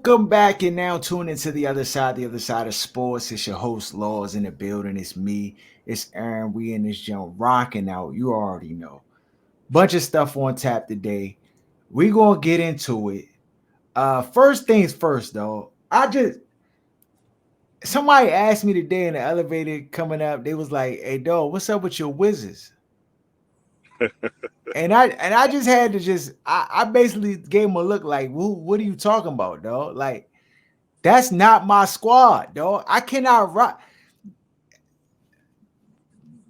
Welcome back and now tune into the other side of sports. It's your host, Laws in the building. It's me. It's Aaron. We in this jump rocking out. You already know. Bunch of stuff on tap today. We gonna get into it. First things first though. Somebody asked me today in the elevator coming up, they was like, "Hey dog, what's up with your Wizards?" And I just had to I basically gave him a look like, what are you talking about, dog? Like, that's not my squad, dog. I cannot rock.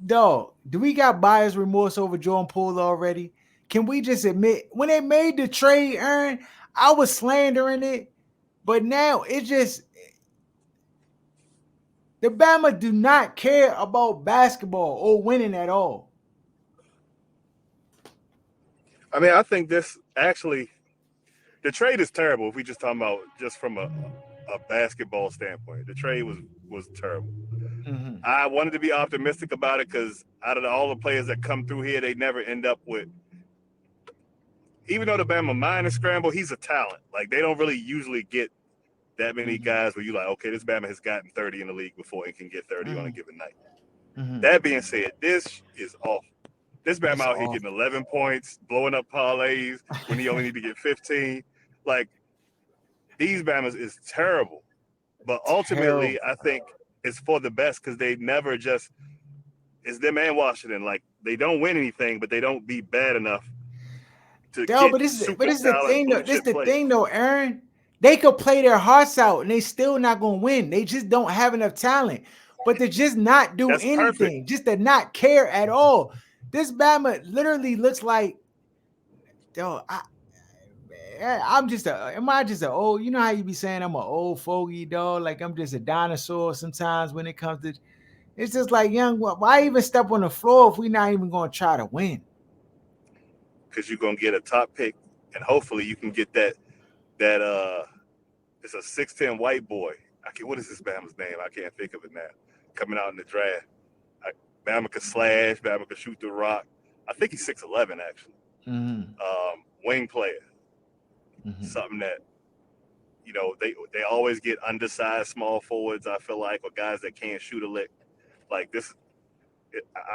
Dog, do we got buyer's remorse over Jordan Poole already? Can we just admit when they made the trade, Aaron, I was slandering it, but now it just the Bama do not care about basketball or winning at all. I mean, I think this actually the trade is terrible if we just talking about just from a basketball standpoint. The trade was terrible. Mm-hmm. I wanted to be optimistic about it because out of all the players that come through here, they never end up with. Even though the Bama mind is scrambled, he's a talent. Like they don't really usually get that many Mm-hmm. guys where you like, okay, this Bama has gotten 30 in the league before and can get 30 on a Mm-hmm. given night. Mm-hmm. That being said, this is awful. This Bama It's out here off. getting 11 points, blowing up parlays when he only need to get 15. Like these Bamas is terrible. But ultimately, Terrible. I think it's for the best because they never just it's them and Washington. Like they don't win anything, but they don't be bad enough to No, get but super this is the talent thing though. blue This chip the players. thing though, Aaron. They could play their hearts out and they still not gonna win. They just don't have enough talent. But to just not do That's perfect. anything, just to not care at all. This Bama literally looks like, yo, I'm just am I just a old, you know how you be saying I'm an old fogey dog? Like I'm just a dinosaur sometimes when it comes to it's just like young, why even step on the floor if we not even gonna try to win? Because you're gonna get a top pick, and hopefully you can get that it's a 6'10" white boy. I can what is this Bama's name? I can't think of it now. Coming out in the draft. I, Bama could slash, Bama could shoot the rock. I think he's 6'11" actually. Mm-hmm. Wing player. Mm-hmm. Something that they always get undersized small forwards. I feel like or guys that can't shoot a lick. Like this,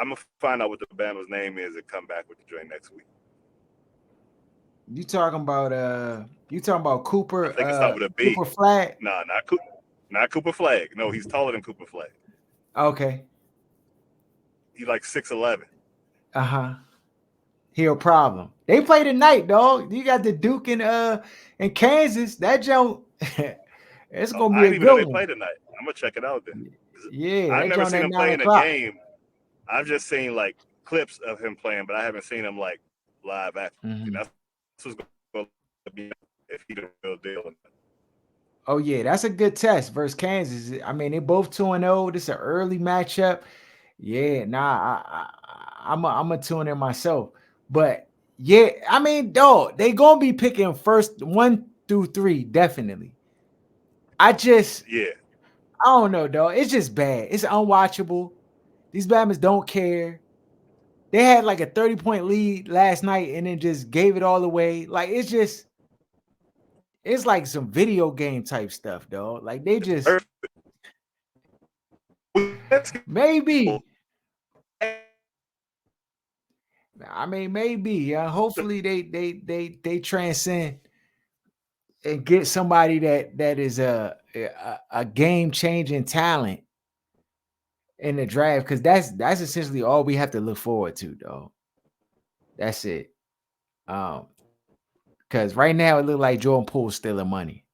I'm gonna find out what the Bama's name is and come back with the joint next week. You talking about I think it starts with a B. Cooper Flag? Nah, not Cooper Flag. No, he's taller than Cooper Flag. Okay. He's like 6'11". Uh-huh. He a problem. They play tonight, dog. You got the Duke in Kansas. That joint it's Oh, gonna I be a didn't even know good they one. played tonight. I'm gonna check it out then. Yeah, I've that never joint seen at him nine play in a o'clock. game. I've just seen like clips of him playing, but I haven't seen him like live action. Mhm. That's what's going to be if he the real deal. Oh yeah, that's a good test versus Kansas. I mean, they both 2-0. This is an early matchup. Yeah, nah, I'm a tune in myself. But yeah, I mean, dog, they gonna be picking first 1 through 3, definitely. I just Yeah, I don't know, dog. It's just bad. It's unwatchable. These Bama's don't care. They had like a 30-point lead last night and then just gave it all away. Like it's like some video game type stuff, dog. Like they it's just perfect. maybe. I mean, maybe. Hopefully they transcend and get somebody that is a game changing talent in the draft because that's essentially all we have to look forward to, dog. That's it. Um, because right now it look like Jordan Poole's stealing money.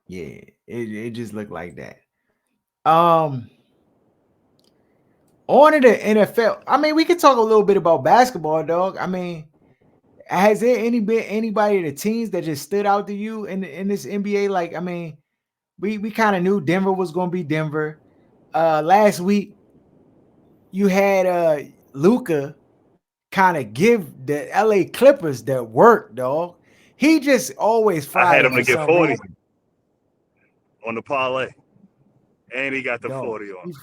Yeah, it just looked like that. Um, on to the NFL. I mean, we can talk a little bit about basketball, dog. I mean, has there been anybody the teams that just stood out to you in this NBA? Like, I mean, we kind of knew Denver was gonna be Denver. Last week you had Luca kind of give the LA Clippers that work, dog. He just always I had fried it him for to get some 40 reason. on the parlay, and he got the Dog. 40 on.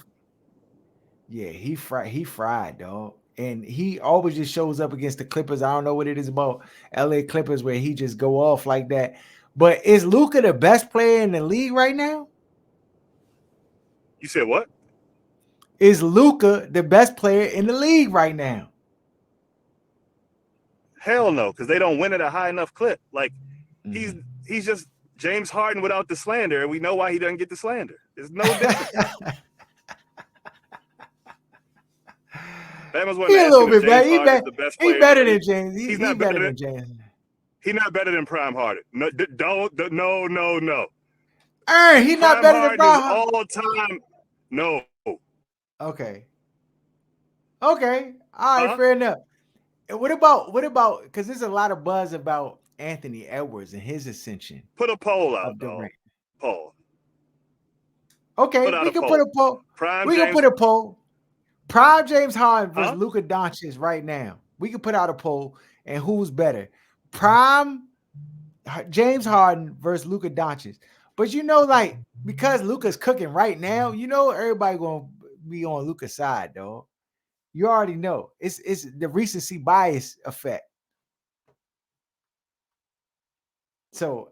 Yeah, he fried, dog. And he always just shows up against the Clippers. I don't know what it is about LA Clippers where he just go off like that. But is Luka the best player in the league right now? You said what? Is Luka the best player in the league right now? Hell no, because they don't win at a high enough clip. Like Mm-hmm. he's just James Harden without the slander, and we know why he doesn't get the slander. There's no difference. Bama's one He a asking little if bit better. James Harden is the best He player in better the than league. James. He's He not better better than than James. he's not better than Prime Harden. No, He's not Prime better than Harden is Bron. all time. No. Okay. Okay. All right, Huh? fair enough. And what about because there's a lot of buzz about Anthony Edwards and his ascension Put a poll out, of the dog. rank. Poll. Okay, Put out we a can put poll. a poll. Prime We can James. put a poll. Prime James Harden versus Huh? Luka Doncic right now. We can put out a poll and who's better. Prime James Harden versus Luka Doncic. But like because Luka's cooking right now, everybody gonna be on Luka's side, dog. You already know. It's the recency bias effect. So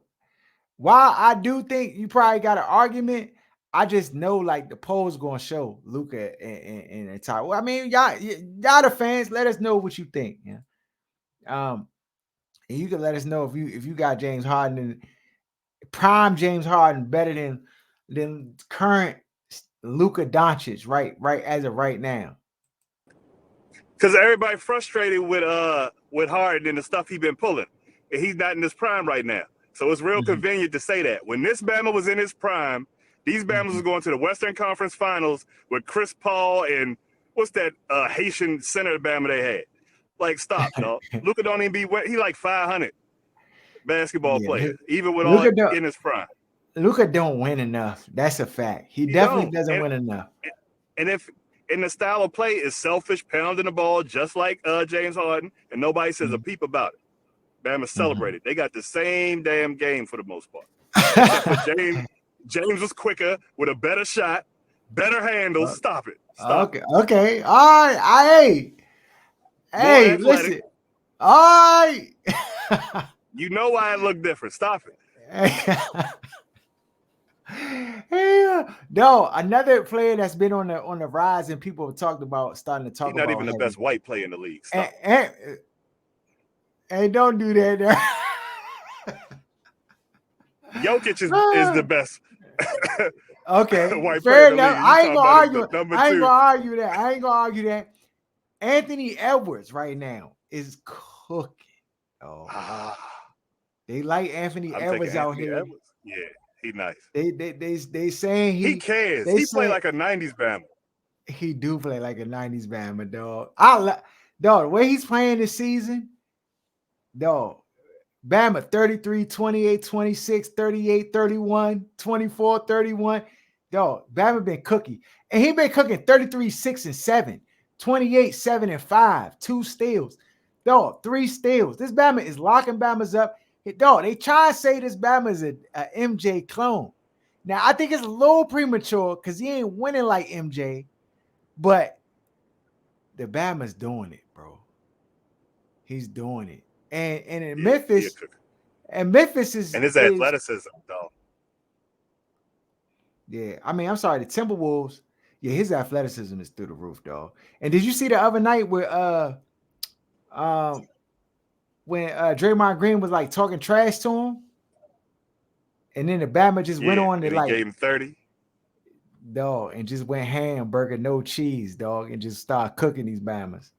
while I do think you probably got an argument, I just know like the poll's gonna show Luka and Ty. Well, I mean, y'all the fans, let us know what you think. Yeah. And you can let us know if you got James Harden and prime James Harden better than current Luka Doncic, right as of right now. Because everybody frustrated with Harden and the stuff he's been pulling, and he's not in his prime right now. So it's real convenient to say that. When this Bama was in his prime, these Bamas was going to the Western Conference Finals with Chris Paul and what's that Haitian center Bama they had. Like, stop, dog. Luka don't even he like 500 basketball Yeah, player, even with all Luka don't in his prime. Luka don't win enough. That's a fact. He He definitely don't. doesn't win enough. And if and the style of play is selfish, pounding the ball just like James Harden, and nobody says a peep about it. Bama celebrated. They got the same damn game for the most part. Except for James. James was quicker with a better shot, better handles. Stop it. Stop Okay, it. okay. All right. More Hey, athletic. listen. All right. You know why it looked different. Stop it. Yeah. No, another player that's been on the rise and people have talked about starting to talk He's not about even the heavy. best white player in the league. Stop. And don't do that. Jokic is the best Okay, white player fair in the enough. league. You I ain't talking gonna about argue. the number I ain't two. gonna argue that. Anthony Edwards right now is cooking. Oh, they like Anthony I'm Edwards taking out Anthony here. Edwards. Yeah, he nice. They saying He cares. they He play say like a 90s Bama. he do play like a 90s Bama, dog. Dog, the way he's playing this season, dog. Bama 33, 28, 26, 38, 31, 24, 31. Dog, Bama been cooking. And he been cooking 33, 6 and 7, 28, 7 and 5, 2 steals. Dog, 3 steals. This Bama is locking Bama's up. Dog, they try to say this Bama is a MJ clone. Now, I think it's a little premature because he ain't winning like MJ, but the Bama's doing it, bro. He's doing it. And in Yeah, he a Memphis, cooker. and Memphis And his is athleticism, though. yeah. I mean, I'm sorry, the Timberwolves. Yeah, his athleticism is through the roof, dog. And did you see the other night where um when Draymond Green was like talking trash to him, and then the Bama just went Yeah, on to and he like gave him 30. dog and just went hamburger, no cheese, dog, and just start cooking these Bamas.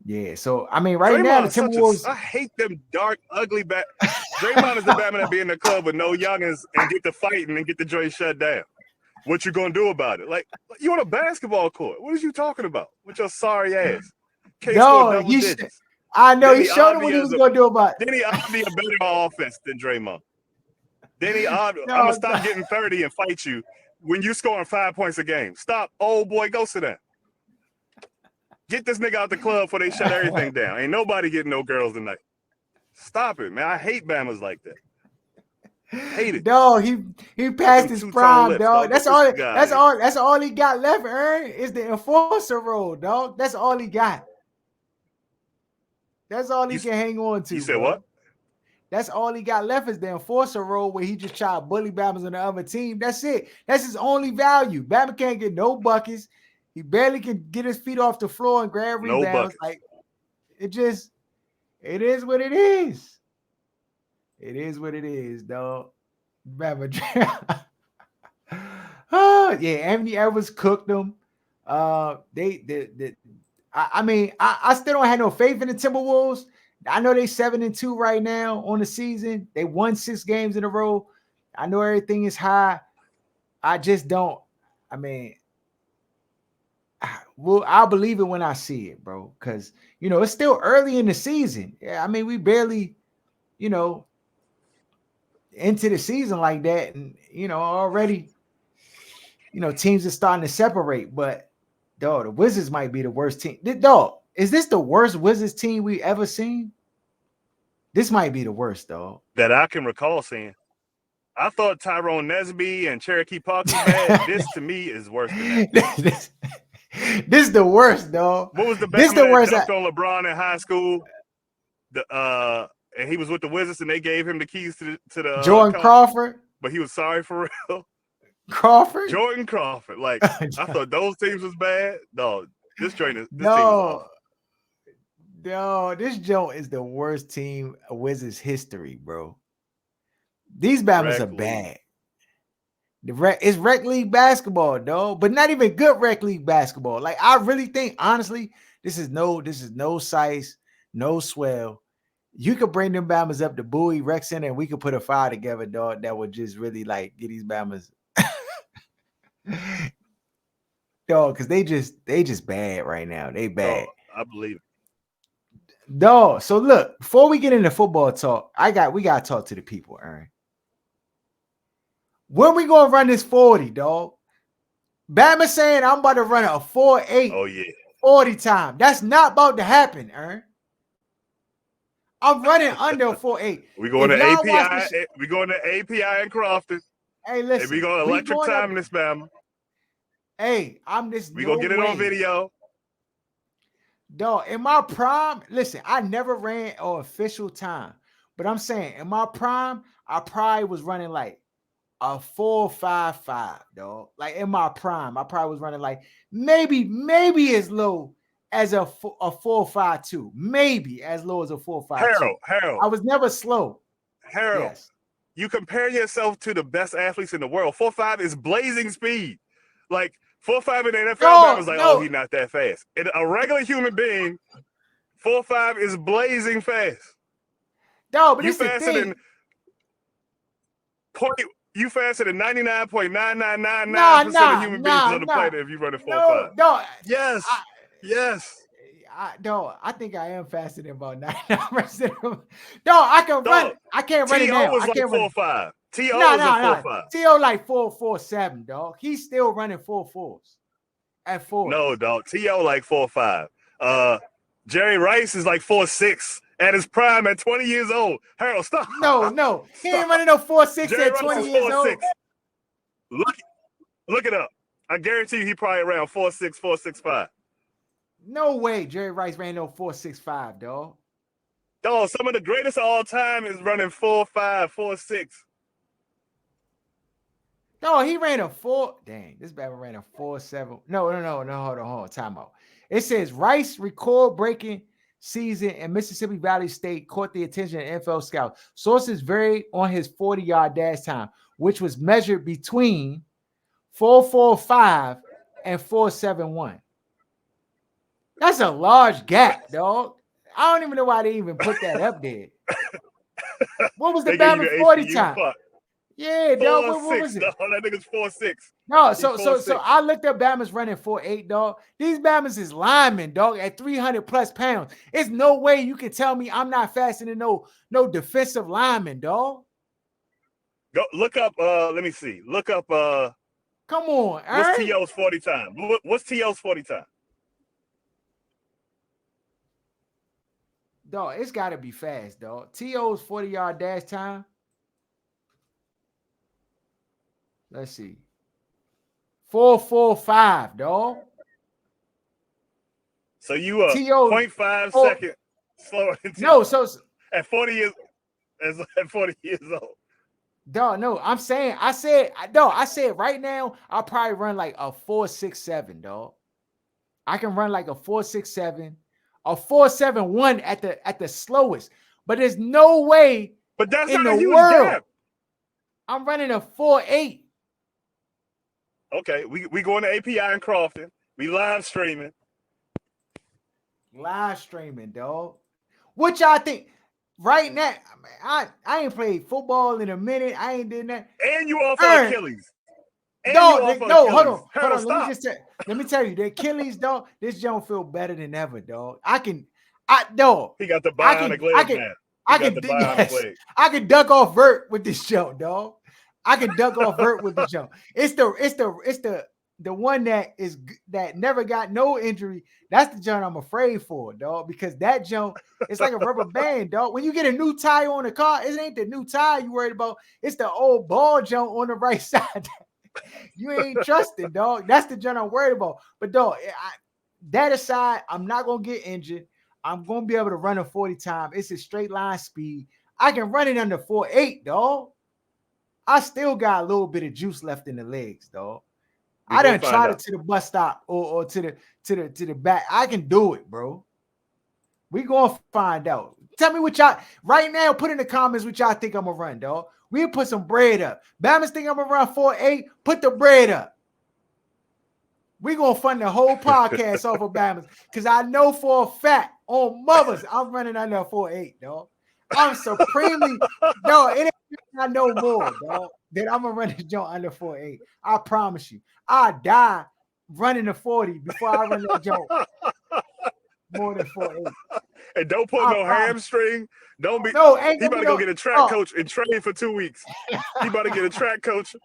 Yeah, so I mean, right now Draymond the is such Timberwolves. I hate them dark, ugly back. Draymond is the Batman that be in the club with no youngins and get to fighting and get the joint shut down. What you gonna do about it? Like, you on a basketball court. What is you talking about with your sorry ass? Can't score No, double digits. I know Then he he showed him what he was gonna do about it. Then he ought to be a better offense than Draymond. I'm gonna No, stop getting 30 and fight you when you scoring 5 points a game. Stop, old boy, go sit down. Get this nigga out the club before they shut everything down. Ain't nobody getting no girls tonight. Stop it, man. I hate Bamas like that. Hate it. Dog, he With them passed his two-tone prime, lips, dog. dog. That's Get this all. guy out of That's here. all. That's all he got left. Aaron is the enforcer role, dog. That's all he got. That's all he You can hang on you to, said what? bro. That's all he got left is the enforcer role where he just try to bully Bama's on the other team. That's it. That's his only value. Bama can't get no buckets. He barely can get his feet off the floor and grab No rebounds. buckets. Like it is what it is. It is what it is, dog. Bama. Oh yeah, Anthony Edwards cooked them. I mean, I still don't have no faith in the Timberwolves. I know they 7-2 right now on the season. They won 6 games in a row. I know everything is high. I just don't. I mean, well, I'll believe it when I see it, bro. Because it's still early in the season. Yeah, I mean, we barely, you know, into the season like that, and already, teams are starting to separate. But dog, the Wizards might be the worst team. Dog, is this the worst Wizards team we ever seen? This might be the worst, dog. That I can recall seeing. I thought Tyrone Nesby and Cherokee Park was bad. This to me is worse than that. this, this the worst, dog. What was the This Bama the that worst. dunked on LeBron in high school? And he was with the Wizards and they gave him the keys to the Jordan car, Crawford. but he was sorry for real. Crawford. Jordan Crawford. Like I thought those teams was bad. No, this team is No, awful. no, this joint is the worst team of Wizards history, bro. These Bamas are Rec league. bad. It's rec league basketball, dog, but not even good rec league basketball. Like I really think, honestly, this is no size, no swell. You could bring them Bamas up to Bowie Rec Center, and we could put a fire together, dog. That would just really like get these Bamas, dog, because they just bad right now. They bad, Dog, I believe it. dog. So look, before we get into football talk, we gotta talk to the people, Aaron. When we gonna run this 40, dog? Bama saying I'm about to run a 4.8 Oh yeah. 40 time. That's not about to happen, Ern. I'm running under a 4.8. We going If to y'all watch API. this, We going to API and Crofton. hey, And listen, we going to electric time in this Bama. Hey, I'm this We no gonna get it way. on video. Dog, in my prime, listen, I never ran an official time, but I'm saying in my prime, I probably was running like a 4.55, dog. Like in my prime, I probably was running like maybe as low as a 4.52, maybe as low as a 4.52. Harold. I was never slow. Harold, Yes. you compare yourself to the best athletes in the world. 4.5 is blazing speed. Like 4.5 in the NFL, No, was like, oh, no. he's not that fast. And a regular human being, 4.5 is blazing fast. No, but You it's the faster thing. You faster than 99.9999% of human beings on the planet if you run a 4.5. No. Yes. Yes. I think I am faster than about 99%. No, I can run. I can't run it now. was I like can't run 4.5. T.O. No, was a 4.5. T.O. like 4.47, dog. He's still running 4.4s at 40. No, dog. T.O. like 4.5. Jerry Rice is like 4.6 at his prime at 20 years old. Harold, stop. No. He ain't running no 4.6 Jerry at Rice 20 is years old. Look it up. I guarantee you he probably around 4.6, 4.65. No way Jerry Rice ran no 4.65, dog. Dog, some of the greatest of all time is running 4.5, 4.6. No, he ran a 4. Dang, this Batman ran a 4.7. No. Hold on. Time out. It says Rice record-breaking season in Mississippi Valley State caught the attention of NFL scouts. Sources vary on his 40-yard dash time, which was measured between 4.45 and 4.71. That's a large gap, dog. I don't even know why they even put that up there. What was the Bama 40 time? Clock. Yeah, dog. What was it? Dog, that nigga's 4.6. No, so I looked up Bama's running 4.8, dog. These Bama's is linemen, dog, at 300 plus pounds. It's no way you can tell me I'm not faster than no defensive lineman, dog. Go look up. Let me see. Look up. Come on, what's T.O.'s 40 time? What's T.O.'s 40 time? Dog, it's got to be fast, dog. T.O.'s 40-yard dash time. Let's see. 4.45, dog. So you are T.O. 0.5 Oh, second slower than no, T.O. so at 40 years at 40 years old. dog, no, I'm saying, I said right now, I'll probably run like a 4.67, dog. I can run like a 4.67, a 4.71 at the slowest. But there's no way But that's in not the a huge world gap. I'm running a 4.8. Okay, we going to API in Crofton. We live streaming. Live streaming, dog. What y'all think? Right now, I ain't played football in a minute. I ain't did that. And you off of Aaron, Achilles. And you dog, off of no, hold Achilles. on, hold Hurdle, on. stop. Let me tell you, the Achilles, dog. This don't feel better than ever, dog. He got the I bionic can, leg now. He got the bionic yes, leg. I can duck off vert with this jump, dog. I can duck off vert with the jump. It's the one that never got no injury. That's the jump I'm afraid for, dog, because that jump, it's like a rubber band, dog. When you get a new tire on the car, it ain't the new tire you worried about. It's the old ball jump on the right side. You ain't trusting, dog. That's the jump I'm worried about. But dog, that aside, I'm not gonna get injured. I'm gonna be able to run a 40 time. It's a straight line speed. I can run it under 4.8, dog. I still got a little bit of juice left in the legs, dog. We I gonna done find tried it out. to the bus stop or to the back. I can do it, bro. We gonna find out. Tell me what y'all right now. Put in the comments what y'all think I'm gonna run, dog. We'll put some bread up. Bama's think I'm gonna run 4.8. Put the bread up. We gonna fund the whole podcast off of Bama's because I know for a fact on mothers I'm running under 4.8, dog. I'm supremely dog. It ain't I know more, dog. That I'm gonna run this joint under 4.8. I promise you. I die running a 40 before I run that joint more than 4.8. And don't put I no promise. hamstring. Don't be. No, ain't He gonna about be to go no. get a track Oh, coach and train for 2 weeks. He about to get a track coach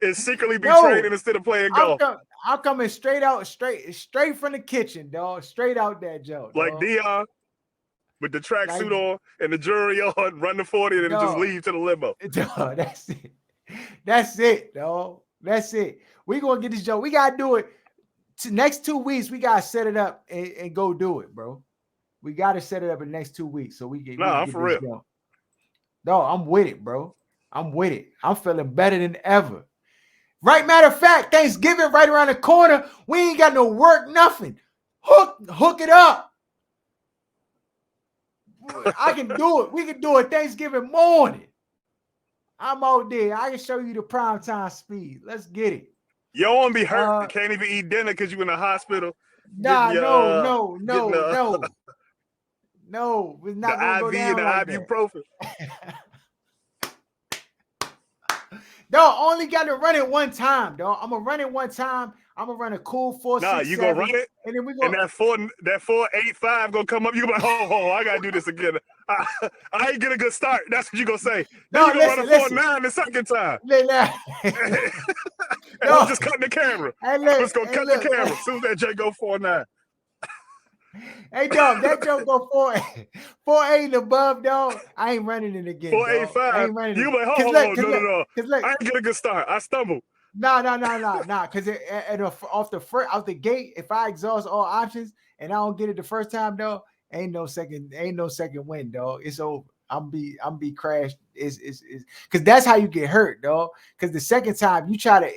and secretly be no. training instead of playing golf. I'm coming straight from the kitchen, dog. Straight out that joke, Like dog. Dion with the track Like, suit on and the jury on, run the 40 and then just dog, leave to the limo. dog, that's it. That's it, dog. That's it. We gonna get this joke. We gotta do it. Next 2 weeks, we gotta set it up and go do it, bro. We gotta set it up in the next 2 weeks so we Nah, can I'm get for this real. joke. No, I'm with it, bro. I'm with it. I'm feeling better than ever. Right, matter of fact, Thanksgiving right around the corner. We ain't got no work, nothing. Hook it up. I can do it. We can do it Thanksgiving morning. I'm out there. I can show you the prime time speed. Let's get it. You don't want to be hurt. You can't even eat dinner because you're in the hospital. Nah, no. The We're not gonna IV go down and like the that. ibuprofen. Dog, only got to run it one time, dog. I'm gonna run it one time. I'm gonna run a cool 4.67. Nah, you gonna run it, and then we and go. that 4.85 gonna come up. You gonna be like, oh, I gotta do this again. I ain't get a good start. That's what you gonna say. Then you gonna run a 4.9 the second time. And I'm just cutting the camera. I'm just gonna cut the camera as soon as that J go 4.9. Hey, dog, that joke go 4.8 and above, dog. I ain't running it again, dog. I 4.85. ain't running You it. like, oh, no. I ain't get a good start. I stumbled. Nah. Because off the gate, if I exhaust all options and I don't get it the first time, dog, ain't no second win, dog. It's over. I'm be crashed. Is because that's how you get hurt, dog. Because the second time you try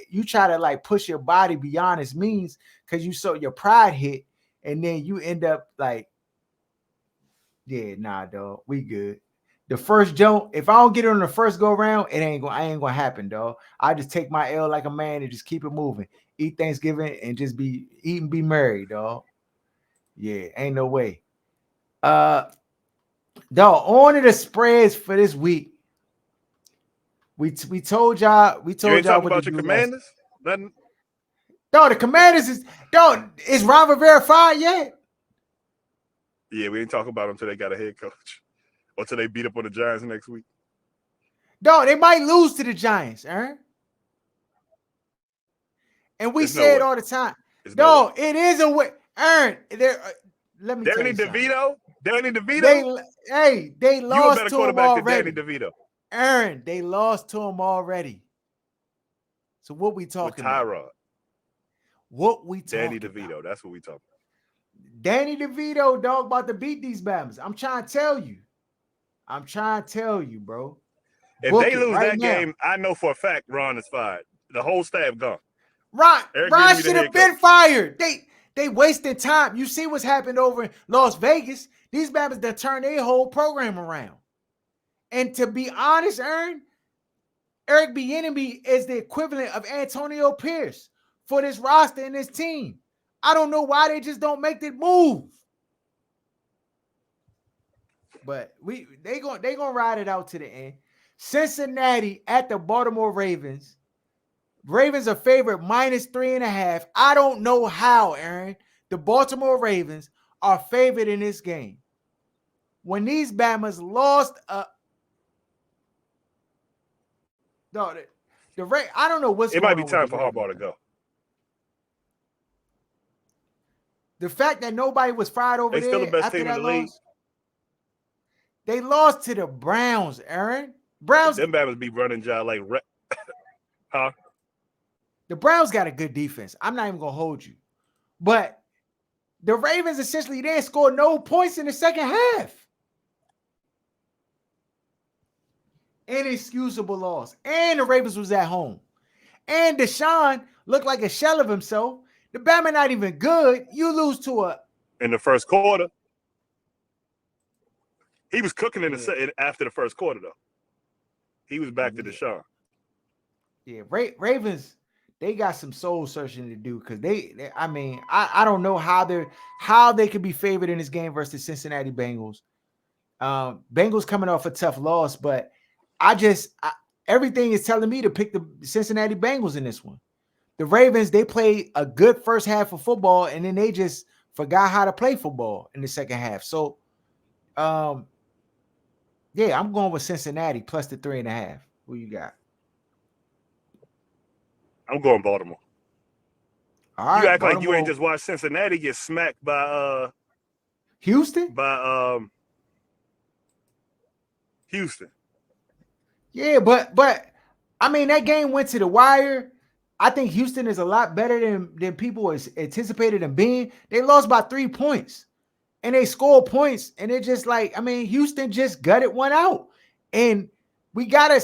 to like push your body beyond its means because your pride hit, and then you end up like, yeah, nah, dog, we good. The first jump, if I don't get it on the first go round, I ain't gonna happen, dog. I just take my L like a man and just keep it moving. Eat Thanksgiving and just be merry, dog. Yeah, ain't no way. Dog, on to the spreads for this week. We told y'all You ain't talking what to about your do Commanders? Nothing. Dog, the Commanders is Ron Rivera fired yet? Yeah, we ain't talking about them until they got a head coach or until they beat up on the Giants next week. Dog, they might lose to the Giants, Aaron. And we say it all the time. Dog, it is a way. Aaron, let me tell you something. Danny DeVito? They lost you a better to him quarterback already. than Danny DeVito. Aaron, they lost to him already. So what we with talking about? Tyrod, What we Danny talking about? DeVito. That's what we talking Danny DeVito, dog, about to beat these Bama's. I'm trying to tell you. I'm trying to tell you, bro. about. If Book they it lose right that now. game, I know for a fact Ron is fired. The whole staff gone. Eric Ron Bieniemy the should head have been coach. fired. They wasted time. You see what's happened over in Las Vegas. These Bama's that turn their whole program around. And to be honest, Eric Bieniemy is the equivalent of Antonio Pierce for this roster and this team. I don't know why they just don't make the move. But they gonna ride it out to the end. Cincinnati at the Baltimore Ravens. Ravens are favorite -3.5. I don't know how, Aaron. The Baltimore Ravens are favored in this game. When these Bamas lost no, I don't know what's It might going be on with the time for Ravens. Harbaugh to go. The fact that nobody was fired over They still the there best after team in that the league. loss. They lost to the Browns, Aaron. But Browns, them Bama's be running job like, huh? the Browns got a good defense. I'm not even gonna hold you. But the Ravens essentially didn't score no points in the second half. Inexcusable loss. And the Ravens was at home. And Deshaun looked like a shell of himself. The Bama not even good. You lose to a In the first quarter, he was cooking after the first quarter though. He was back to Deshaun. Yeah, Ravens, they got some soul searching to do because I don't know how they could be favored in this game versus the Cincinnati Bengals. Bengals coming off a tough loss, but everything is telling me to pick the Cincinnati Bengals in this one. The Ravens, they played a good first half of football, and then they just forgot how to play football in the second half. So, yeah, I'm going with Cincinnati plus the 3.5. Who you got? I'm going Baltimore. All You right, act like you ain't Baltimore. just watched Cincinnati get smacked by Houston? Houston. Yeah, but I mean that game went to the wire. I think Houston is a lot better than people anticipated them being. They lost by 3 points. And they scored points, and it's just like, I mean, Houston just gutted one out. And we gotta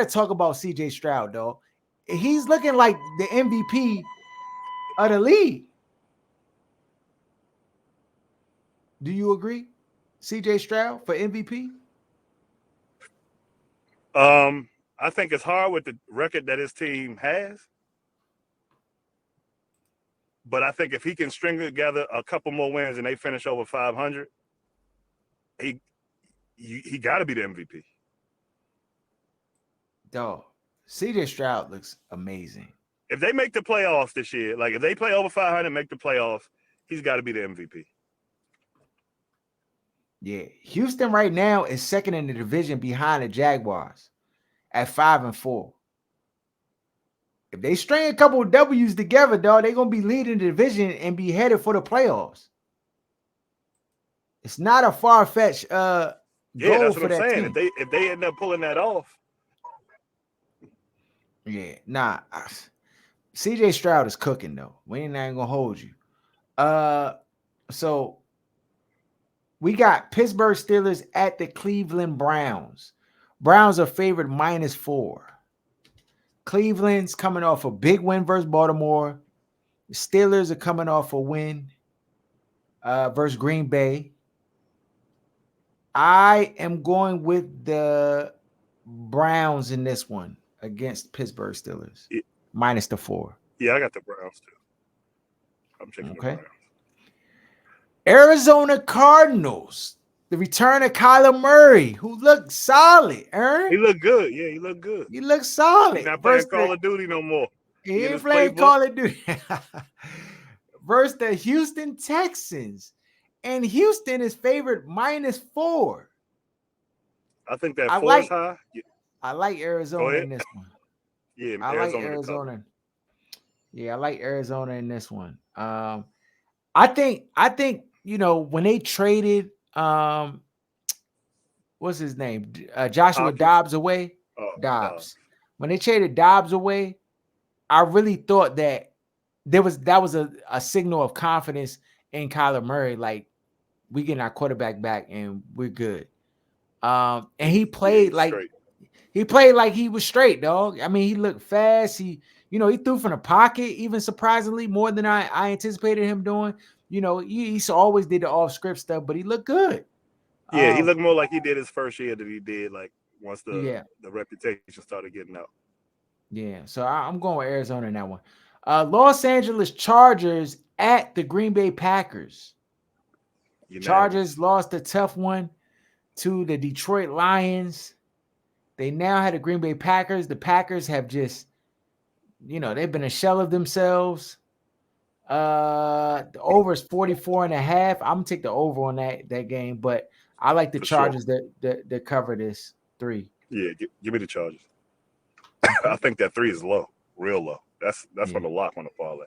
talk about CJ Stroud, though. He's looking like the MVP of the league. Do you agree? CJ Stroud for MVP? I think it's hard with the record that his team has. But I think if he can string together a couple more wins and they finish over 500, he got to be the MVP. Dog, CJ Stroud looks amazing. If they make the playoffs this year, like if they play over 500 and make the playoffs, he's got to be the MVP. Yeah, Houston right now is second in the division behind the Jaguars at 5-4. If they string a couple of W's together, dog, they're gonna be leading the division and be headed for the playoffs. It's not a far-fetched goal that's what for I'm that saying. team. If they end up pulling that off, Yeah, nah. CJ Stroud is cooking though. We ain't gonna hold you. So we got Pittsburgh Steelers at the Cleveland Browns. Browns are favored -4. Cleveland's coming off a big win versus Baltimore. The Steelers are coming off a win versus Green Bay. I am going with the Browns in this one against Pittsburgh Steelers. -4. Yeah, I got the Browns too. I'm checking the Browns. Arizona Cardinals. The return of Kyler Murray, who looked solid, Aaron. He looked good. Yeah, he looked good. He looked solid. He's not playing Call of Duty no more. He ain't playing Call of Duty. Versus the Houston Texans. And Houston is favored -4. I think that 4 is high. I like Arizona in this one. Yeah, I like Arizona. Yeah, I like Arizona in this one. I think when they traded what's his name? Joshua Dobbs away. Dobbs. When they traded Dobbs away, I really thought that that was a signal of confidence in Kyler Murray. Like, we getting our quarterback back and we're good. And he Yeah, played he's like straight. he was straight, dog. I mean, he looked fast. He threw from the pocket, even surprisingly more than I anticipated him doing. He always did the off script stuff, but he looked good. Yeah, he Um, looked more like he did his first year than he did like once yeah, the reputation started getting out. yeah. So I'm going with Arizona in that one. Los Angeles Chargers at the Green Bay Packers. Chargers Unanimous. lost a tough one to the Detroit Lions. They now had the Green Bay Packers. The Packers have just, they've been a shell of themselves. The over is 44 and a half. I'm gonna take the over on that game, but I like the For sure. Chargers that cover this 3. Yeah, give me the Chargers. I Okay. think that 3 is low, real low. That's on Yeah. the lock on the parlay.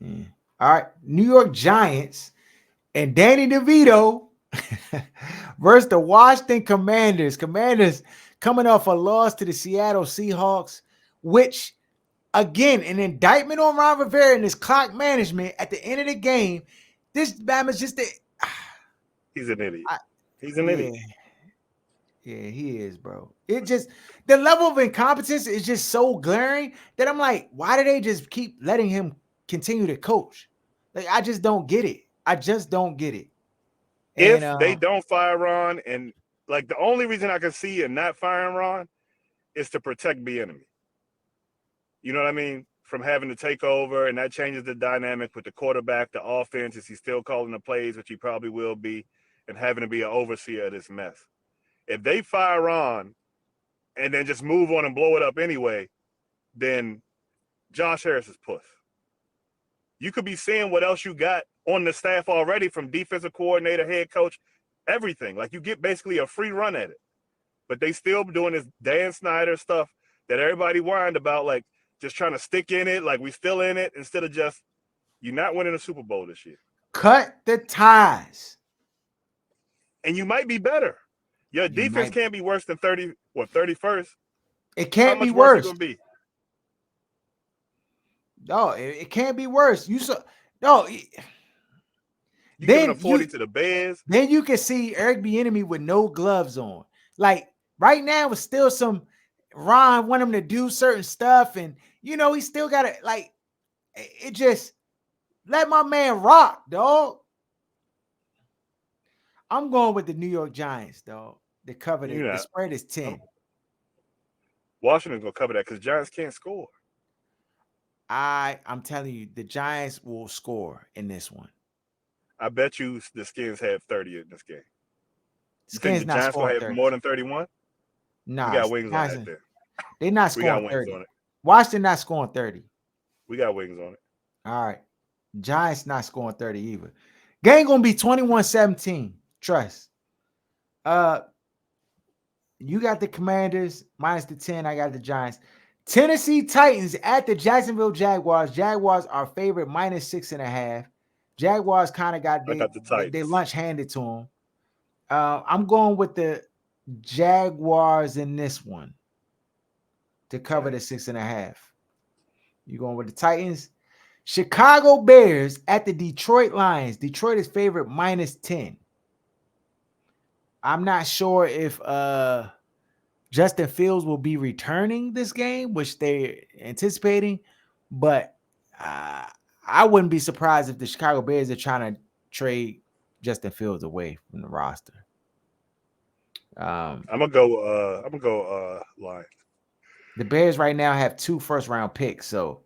Yeah. All right. New York Giants and Danny DeVito versus the Washington Commanders. Commanders coming off a loss to the Seattle Seahawks, which, again, an indictment on Ron Rivera and his clock management at the end of the game. This Bama's just He's an idiot. I, He's an yeah, idiot. yeah, he is, bro. It just the level of incompetence is just so glaring that I'm like, why do they just keep letting him continue to coach? Like, I just don't get it. I just don't get it. And If they don't fire Ron, and like the only reason I can see and not firing Ron is to protect the enemy. You know what I mean? From having to take over, and that changes the dynamic with the quarterback, the offense. Is he still calling the plays, which he probably will be, and having to be an overseer of this mess? If they fire Ron and then just move on and blow it up anyway, then Josh Harris is puss. You could be seeing what else you got on the staff already, from defensive coordinator, head coach, everything. Like, you get basically a free run at it. But they still doing this Dan Snyder stuff that everybody whined about, like just trying to stick in it, like we still in it, instead of just, you're not winning a Super Bowl this year. cut the ties. And you might be better. Your You defense might. can't be worse than 31st. It How can't be much worse are you worse. going to be? No, it can't be worse. You saw no. You giving a Then 40 to the Bears? then you can see Eric Bieniemy with no gloves on. Like, right now, it's still some Ron want him to do certain stuff, and he still got to, like, it just let my man rock, dog. I'm going with the New York Giants, dog. They covered You it. The know, spread is 10. Washington's going to cover that because Giants can't score. I'm telling you, the Giants will score in this one. I bet you the Skins have 30 in this game. You think Skins the not Giants going scoring to have 30. more than 31? We Nah, got wings on Giants, that then. they're not We got scoring wings 30. on it. Washington not scoring 30. We got wings on it. All right. Giants not scoring 30 either. Game gonna be 21-17. Trust. Uh, you got the Commanders minus the 10. I got the Giants. Tennessee Titans at the Jacksonville Jaguars. Jaguars are favorite minus 6.5. Jaguars kind of got I got the they Titans. lunch handed to them. I'm going with the Jaguars in this one to cover the 6.5. You going with the Titans? Chicago Bears at the Detroit Lions. Detroit is favorite minus 10. I'm not sure if Justin Fields will be returning this game, which they're anticipating, but I wouldn't be surprised if the Chicago Bears are trying to trade Justin Fields away from the roster. I'm gonna go. Lions. The Bears right now have 2 first-round picks, so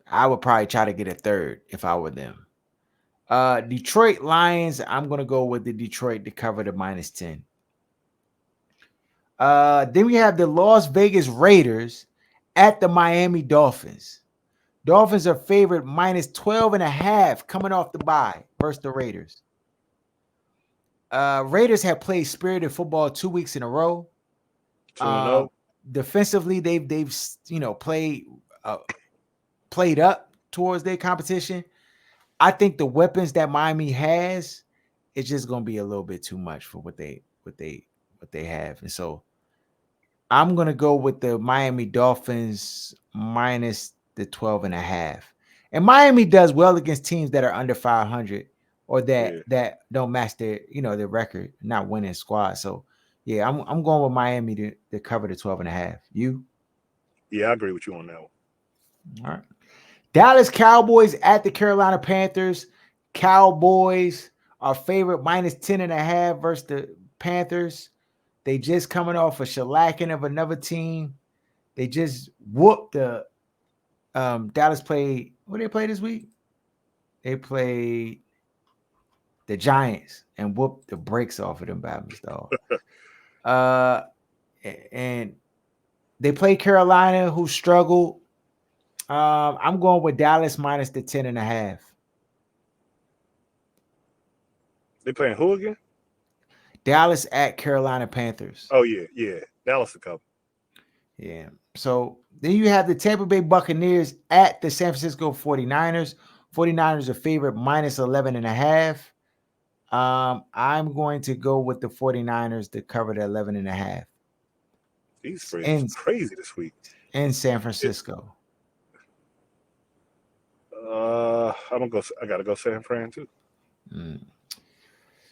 I would probably try to get a third if I were them. Detroit Lions, I'm going to go with the Detroit to cover the minus 10. Then we have the Las Vegas Raiders at the Miami Dolphins. Dolphins are favored minus 12.5 coming off the bye versus the Raiders. Raiders have played spirited football 2 weeks in a row. 2-0. Defensively, they've played up towards their competition. I think the weapons that Miami has, it's just going to be a little bit too much for what they have, and so I'm gonna go with the Miami Dolphins minus the 12 and a half. And Miami does well against teams that are under 500 or that Yeah, don't match their their record, not winning squad. So yeah, I'm going with Miami to cover the 12 and a half. You? yeah, I agree with you on that one. All right. Dallas Cowboys at the Carolina Panthers. Cowboys are favorite minus 10 and a half versus the Panthers. They just coming off a shellacking of another team. They just whooped the Dallas played. What did they play this week? They played the Giants and whooped the brakes off of them Bama's dog. Uh, and they played Carolina, who struggled. I'm going with Dallas minus the 10 and a half. They playing who again? Dallas at Carolina Panthers. Oh yeah, yeah. Dallas to cover. Yeah. So then you have the Tampa Bay Buccaneers at the San Francisco 49ers. 49ers are favorite minus 11 and a half. I'm going to go with the 49ers to cover the 11 and a half These spreads is in, crazy this week. in San It, Francisco. I'm gonna go. I gotta go San Fran too. Mm.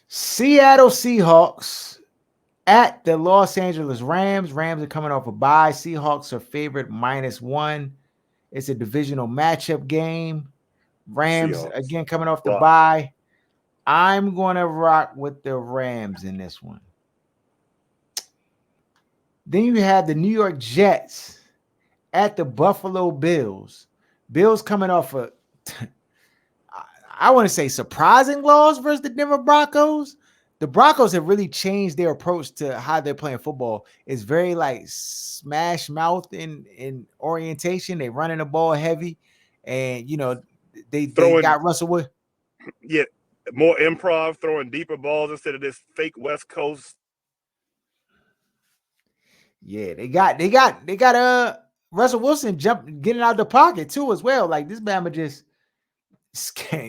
Seattle Seahawks at the Los Angeles Rams. Rams are coming off a bye. Seahawks are favorite minus one. It's a divisional matchup game. Rams Seahawks. again coming off the Lock. bye. I'm going to rock with the Rams in this one. Then you have the New York Jets at the Buffalo Bills. Bills coming off a, I want to say, surprising loss versus the Denver Broncos. The Broncos have really changed their approach to how they're playing football. It's very like smash mouth in orientation. They running the ball heavy, and they Throwing, got Russell Wilson. yeah, more improv, throwing deeper balls instead of this fake West Coast. Yeah, they got Russell Wilson getting out the pocket too as well. Like this Bama just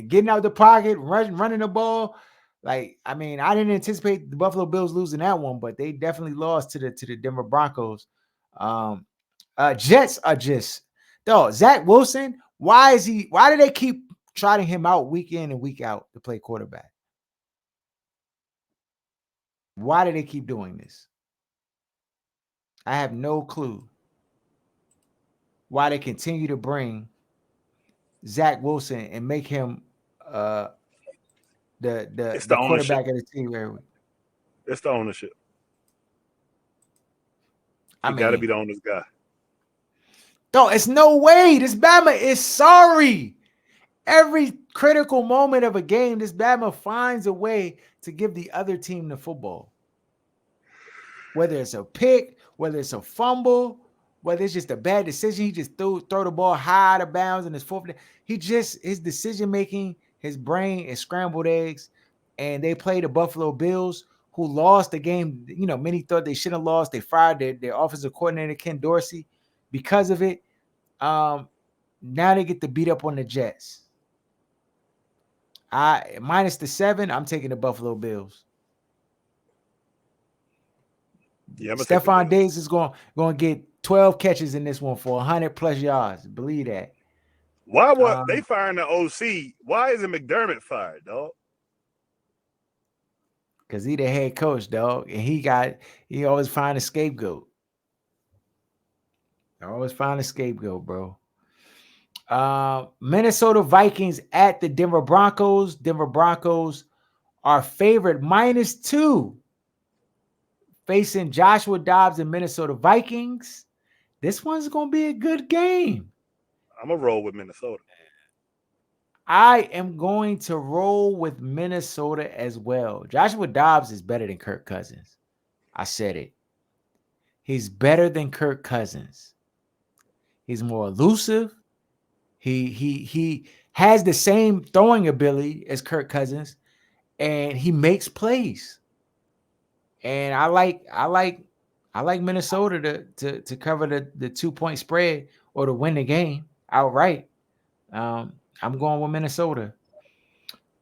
getting out the pocket, running the ball. Like, I mean, I didn't anticipate the Buffalo Bills losing that one, but they definitely lost to the Denver Broncos. Um, Jets are just though Zach Wilson. Why do they keep trotting him out week in and week out to play quarterback? Why do they keep doing this? I have no clue why they continue to bring Zach Wilson and make him uh the the It's the the ownership. quarterback of the team every week. It's the ownership. I He got to mean, be the owner's guy. no, it's no way. This Bama is sorry. Every critical moment of a game, this Bama finds a way to give the other team the football. Whether it's a pick, whether it's a fumble, whether it's just a bad decision, he just throw the ball high out of bounds in his fourth. His decision making, his brain is scrambled eggs. And they played the Buffalo Bills, who lost the game. Many thought they shouldn't have lost. They fired their offensive coordinator Ken Dorsey because of it. Now they get to beat up on the Jets. I minus the 7. I'm taking the Buffalo Bills. Yeah, I'm gonna take the Stephon Bills. Diggs is going to get 12 catches in this one for 100 plus yards. Believe that. Why were they firing the OC? Why isn't McDermott fired, dog? Because he the head coach, dog. And he always find a scapegoat. Always find a scapegoat, bro. Minnesota Vikings at the Denver Broncos. Denver Broncos are favored minus 2 facing Joshua Dobbs and Minnesota Vikings. This one's going to be a good game. I'm gonna roll with Minnesota. I am going to roll with Minnesota as well. Joshua Dobbs is better than Kirk Cousins. I said it. He's better than Kirk Cousins. He's more elusive. He has the same throwing ability as Kirk Cousins, and he makes plays. And I like Minnesota to cover the 2-point spread or to win the game outright. I'm going with Minnesota.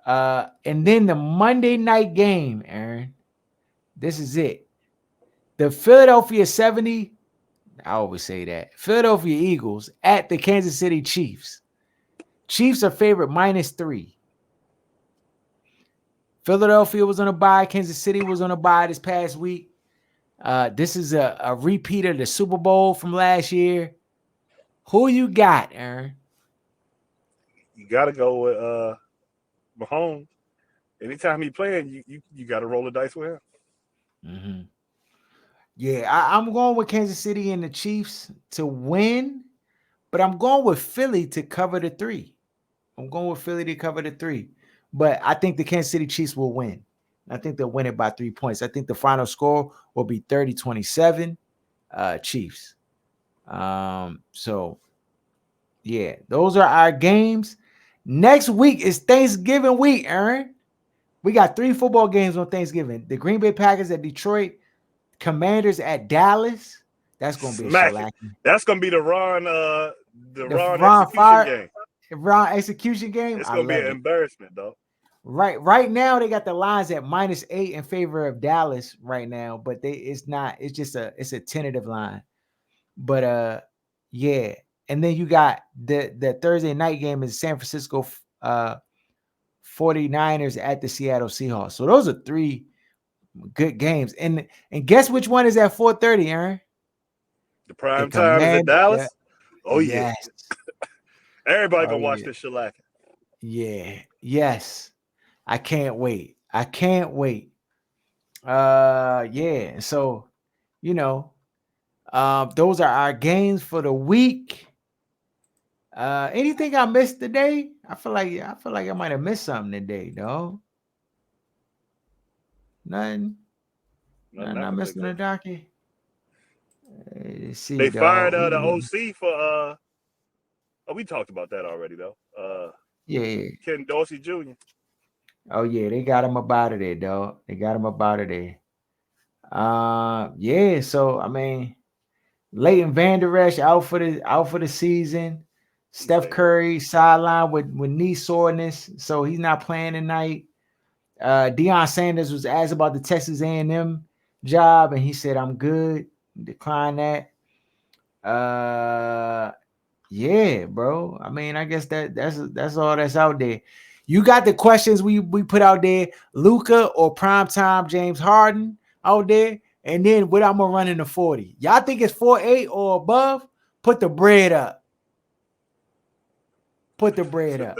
And then the Monday night game, Aaron. This is it. The Philadelphia 70 I always say that. Philadelphia Eagles at the Kansas City Chiefs. Chiefs are favorite -3. Philadelphia was on a bye. Kansas City was on a bye this past week. This is a repeat of the Super Bowl from last year. Who you got, Aaron? You got to go with Mahomes. Anytime he playing, you got to roll the dice with him. Mm-hmm. Yeah, I'm going with Kansas City and the Chiefs to win, but I'm going with Philly to cover the 3. I'm going with Philly to cover the 3, but I think the Kansas City Chiefs will win. I think they'll win it by 3 points. I think the final score will be 30-27, Chiefs. So yeah, those are our games. Next week is Thanksgiving week, Aaron. We got 3 football games on Thanksgiving. The Green Bay Packers at Detroit, Commanders at Dallas. That's gonna be a Smack it. shellacking. That's gonna be the The Ron Ron execution Fire game. Ron execution game. It's I gonna be love an it. embarrassment, though. Right now they got the lines at -8 in favor of Dallas right now, but it's not. It's just a tentative line. But yeah, and then you got the Thursday night game is San Francisco 49ers at the Seattle Seahawks. So those are 3 good games. And guess which one is at 4:30, Aaron? The The prime time is at command. Dallas. Oh yeah, Yes. everybody Oh gonna watch yeah. this shellac. Yeah. Yes. I can't wait. I can't wait. Yeah. So, you know, those are our games for the week. Anything I missed today? I feel like I might have missed something today, though. Nothing. Nothing Nothing I I can missed think in the of. docket. Let's see, They fired dog. the OC for Oh, we talked about that already though. Yeah. Ken Dorsey Jr. Oh yeah, they got him up out of there, dog. They got him up out of there. Yeah. So I mean, Leighton Vander Esch out for the season. He Steph stay hurt. Curry sideline with knee soreness, so he's not playing tonight. Deion Sanders was asked about the Texas A&M job, and he said, "I'm good." Decline that. Yeah, bro. I mean, I guess that's all that's out there. You got the questions we put out there: Luka or primetime James Harden out there, and then what I'm gonna run in the 40. Y'all think it's 4.8 or above? Put the bread up. Put the bread up.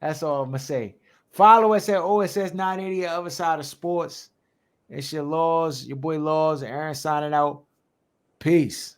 That's all I'm gonna say. Follow us at OSS 980 Other Side of Sports. It's your boy Laws, and Aaron signing out. Peace.